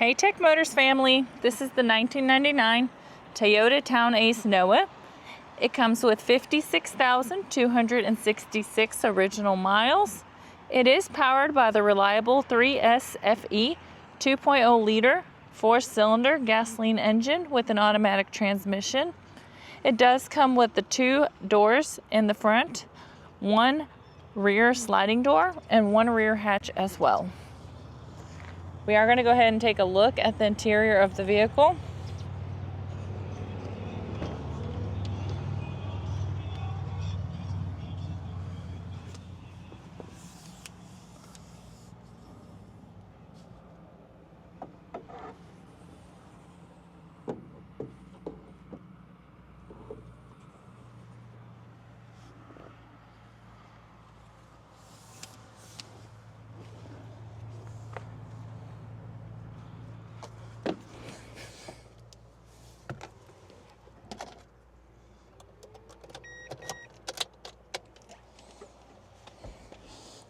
Hey Tech Motors family, this is the 1999 Toyota TownAce Noah. It comes with 56,266 original miles. It is powered by the reliable 3S FE 2.0 liter 4-cylinder gasoline engine with an automatic transmission. It does come with the 2 doors in the front, 1 rear sliding door, and 1 rear hatch as well. We are going to go ahead and take a look at the interior of the vehicle.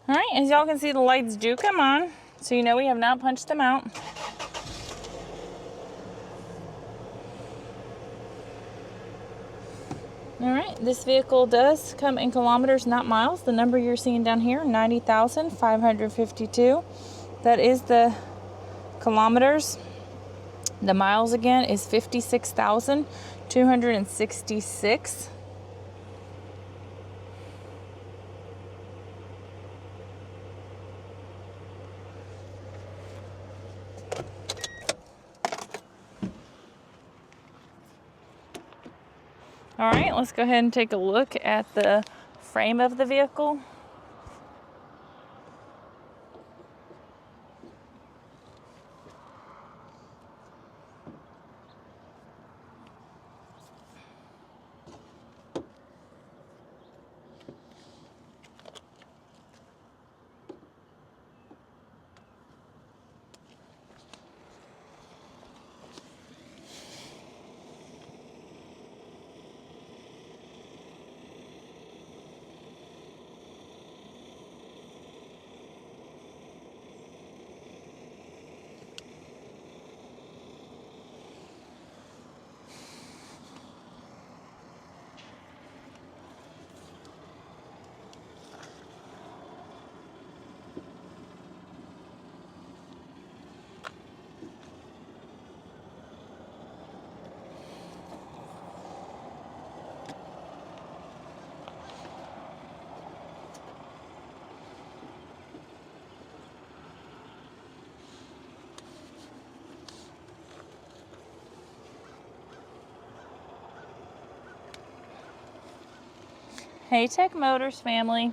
Alright, as y'all can see, the lights do come on, so you know we have not punched them out. Alright, this vehicle does come in kilometers, not miles. The number you're seeing down here, 90,552. That is the kilometers. The miles again is 56,266. All right, let's go ahead and take a look at the frame of the vehicle. Hey Tech Motors family,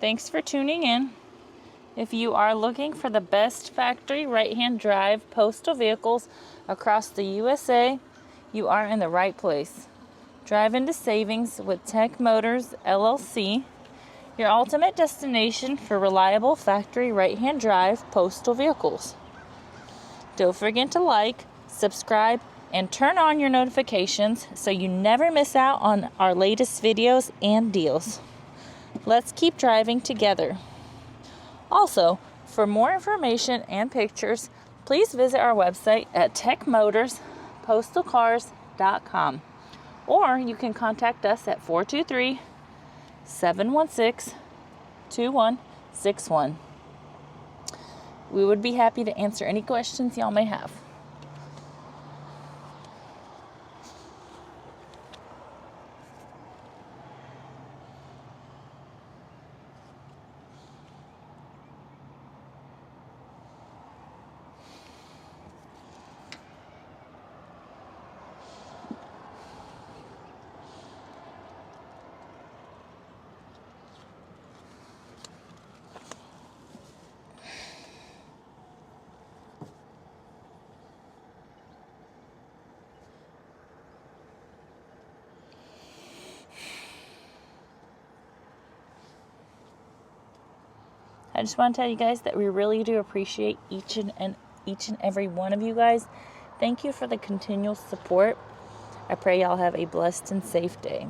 thanks for tuning in. If you are looking for the best factory right-hand drive postal vehicles across the USA, you are in the right place. Drive into savings with Tech Motors LLC, your ultimate destination for reliable factory right-hand drive postal vehicles. Don't forget to like, subscribe, and turn on your notifications so you never miss out on our latest videos and deals. Let's keep driving together. Also, for more information and pictures, please visit our website at techmotorspostalcars.com, or you can contact us at 423-716-2161. We would be happy to answer any questions y'all may have. I just want to tell you guys that we really do appreciate each and every one of you guys. Thank you for the continual support. I pray y'all have a blessed and safe day.